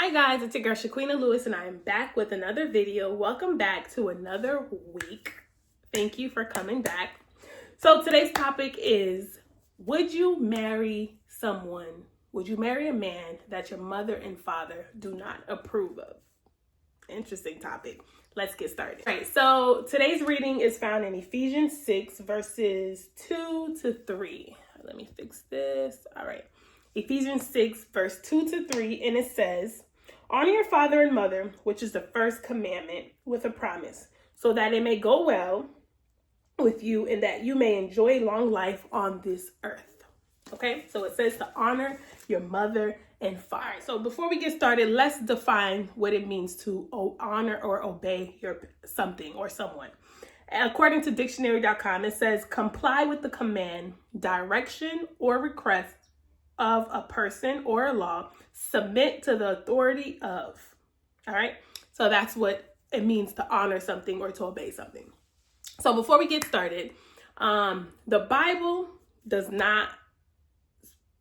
Hi guys, it's your girl Shaquina Lewis and I am back with another video. Welcome back to another week. Thank you for coming back. So today's topic is, would you marry someone? Would you marry a man that your mother and father do not approve of? Interesting topic. Let's get started. All right, so today's reading is found in Ephesians 6 verses 2 to 3. Let me fix this. All right. Ephesians 6 verse 2 to 3, and it says, "Honor your father and mother, which is the first commandment, with a promise, so that it may go well with you and that you may enjoy long life on this earth." Okay, so it says to honor your mother and father. So before we get started, let's define what it means to honor or obey something or someone. According to dictionary.com, it says comply with the command, direction, or request of a person or a law, submit to the authority of. All right, so that's what it means to honor something or to obey something. So before we get started, the Bible does not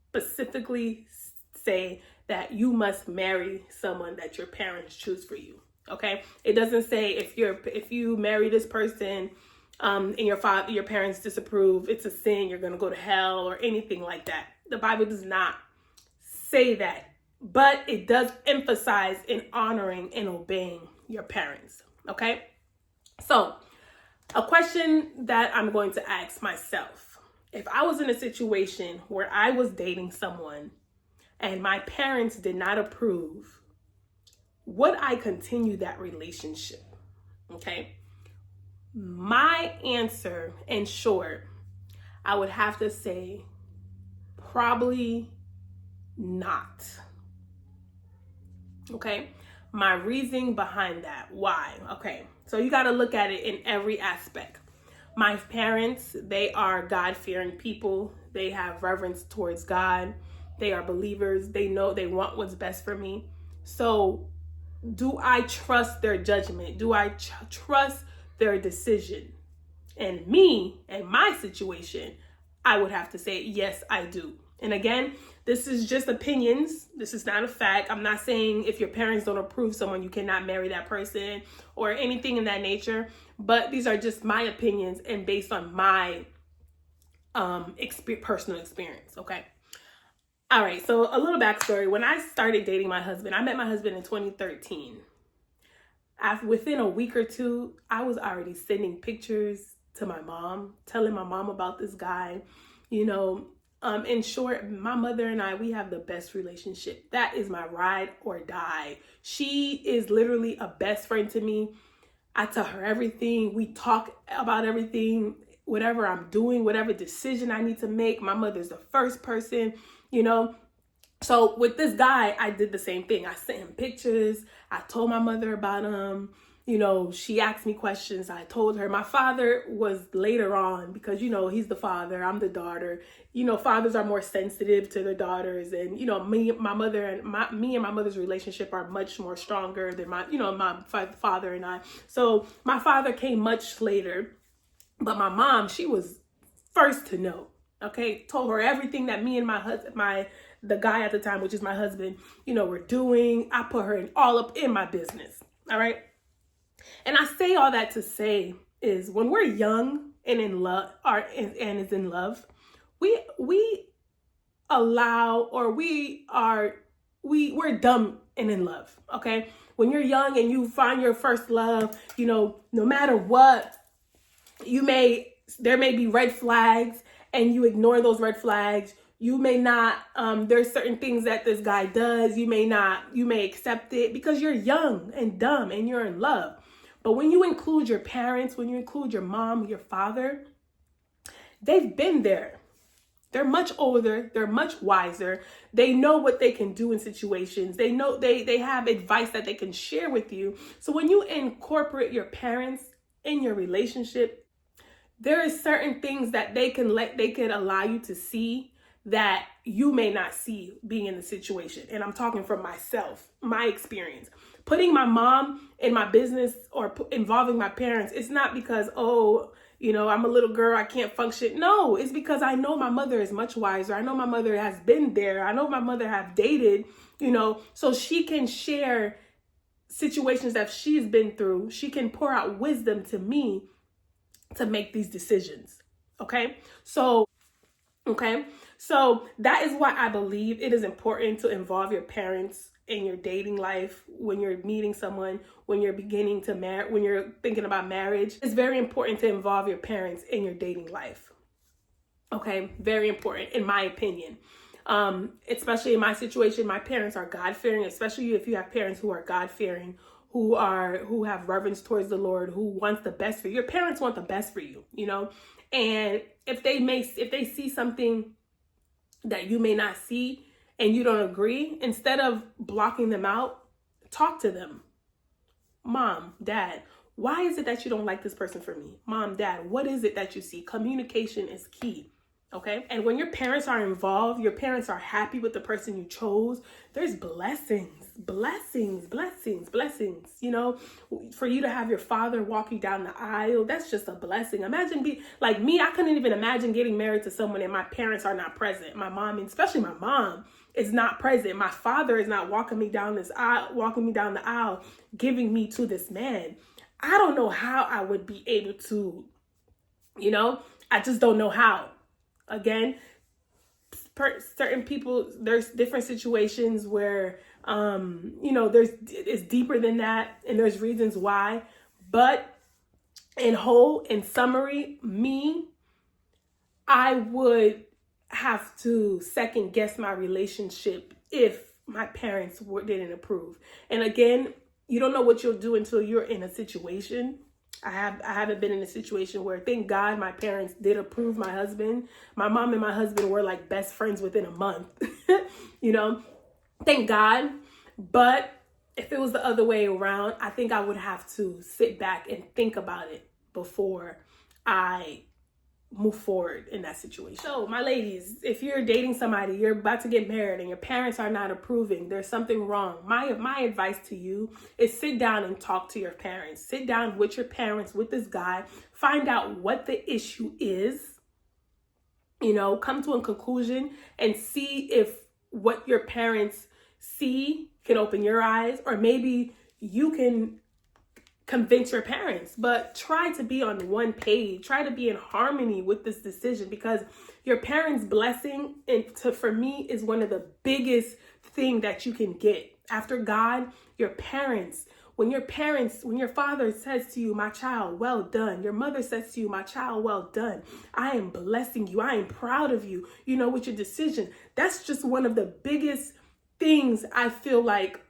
specifically say that you must marry someone that your parents choose for you. Okay, it doesn't say if you marry this person and your parents disapprove, it's a sin, you're gonna go to hell or anything like that. The Bible does not say that, but it does emphasize in honoring and obeying your parents. Okay, so a question that I'm going to ask myself: if I was in a situation where I was dating someone and my parents did not approve, would I continue that relationship? Okay, my answer, in short, I would have to say probably not. Okay, my reasoning behind that. Why? Okay, so you got to look at it in every aspect. My parents, they are God-fearing people. They have reverence towards God. They are believers. They know they want what's best for me. So do I trust their judgment? Do I trust their decision? And me and my situation, I would have to say, yes, I do. And again, this is just opinions. This is not a fact. I'm not saying if your parents don't approve someone, you cannot marry that person or anything in that nature. But these are just my opinions and based on my personal experience. Okay. All right. So a little backstory. When I started dating my husband, I met my husband in 2013. Within a week or two, I was already sending pictures to my mom, telling my mom about this guy. In short, my mother and I, we have the best relationship. That is my ride or die. She is literally a best friend to me. I tell her everything. We talk about everything, whatever I'm doing, whatever decision I need to make. My mother's the first person, So with this guy, I did the same thing. I sent him pictures. I told my mother about him. She asked me questions. I told her. My father was later on because, he's the father. I'm the daughter. Fathers are more sensitive to their daughters. And, me and my mother's relationship are much more stronger than my father and I. So my father came much later. But my mom, she was first to know. Okay, told her everything that me and my husband, the guy at the time, which is my husband, were doing. I put her all up in my business. All right. And I say all that to say is when we're young and in love and is in love, we allow, or we're dumb and in love. Okay. When you're young and you find your first love, no matter what, there may be red flags and you ignore those red flags. You may not, there's certain things that this guy does. You may accept it because you're young and dumb and you're in love. But when you include your parents, when you include your mom, your father, they've been there. They're much older. They're much wiser. They know what they can do in situations. They know they have advice that they can share with you. So when you incorporate your parents in your relationship, there is certain things that they can allow you to see that you may not see being in the situation. And I'm talking from myself, my experience. Putting my mom in my business or involving my parents, it's not because, I'm a little girl, I can't function. No, it's because I know my mother is much wiser. I know my mother has been there. I know my mother have dated, so she can share situations that she's been through. She can pour out wisdom to me to make these decisions. Okay. So that is why I believe it is important to involve your parents in your dating life, when you're meeting someone, when you're beginning to marry, when you're thinking about marriage. It's very important to involve your parents in your dating life. Okay, very important in my opinion. Especially in my situation, my parents are God-fearing, especially if you have parents who are God-fearing, who have reverence towards the Lord, who wants the best for you. Your parents want the best for you, and if they see something that you may not see and you don't agree, instead of blocking them out, talk to them. Mom, Dad, why is it that you don't like this person for me? Mom, Dad, what is it that you see? Communication is key. Okay. And when your parents are involved, your parents are happy with the person you chose, there's blessings. For you to have your father walk you down the aisle, that's just a blessing. Imagine like me, I couldn't even imagine getting married to someone and my parents are not present. My mom, and especially my mom, is not present. My father is not walking me down the aisle, giving me to this man. I don't know how I would be able to, I just don't know how. Again, certain people, there's different situations where, it's deeper than that and there's reasons why. But in summary, I would have to second guess my relationship if my parents didn't approve. And again, you don't know what you'll do until you're in a situation. I haven't been in a situation where, thank God, my parents did approve my husband. My mom and my husband were like best friends within a month, thank God. But if it was the other way around, I think I would have to sit back and think about it before I move forward in that situation. So my ladies, if you're dating somebody, you're about to get married and your parents are not approving, there's something wrong. My advice to you is sit down and talk to your parents. Sit down with your parents, with this guy, find out what the issue is, come to a conclusion and see if what your parents see can open your eyes, or maybe you can convince your parents. But try to be on one page, try to be in harmony with this decision, because your parents' blessing, for me, is one of the biggest thing that you can get after God. Your parents, when your father says to you, my child, well done. Your mother says to you, my child, well done. I am blessing you. I am proud of you, with your decision. That's just one of the biggest things I feel like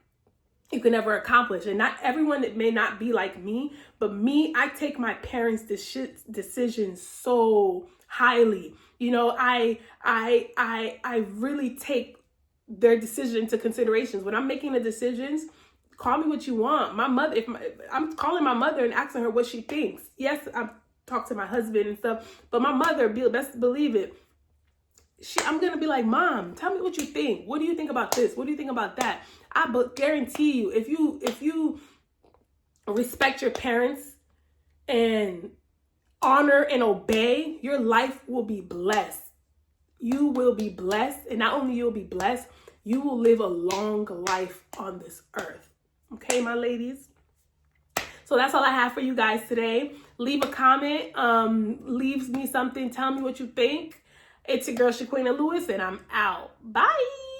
you can never accomplish. And not everyone, it may not be like me, but me, I take my parents' decisions so highly. I really take their decision into considerations. When I'm making the decisions, call me what you want. My mother, I'm calling my mother and asking her what she thinks. Yes, I talk to my husband and stuff, but my mother, best believe it, I'm going to be like, Mom, tell me what you think. What do you think about this? What do you think about that? I guarantee you, if you respect your parents and honor and obey, your life will be blessed. You will be blessed. And not only you'll be blessed, you will live a long life on this earth. Okay, my ladies? So that's all I have for you guys today. Leave a comment. Leave me something. Tell me what you think. It's your girl, Shaquina Lewis, and I'm out. Bye.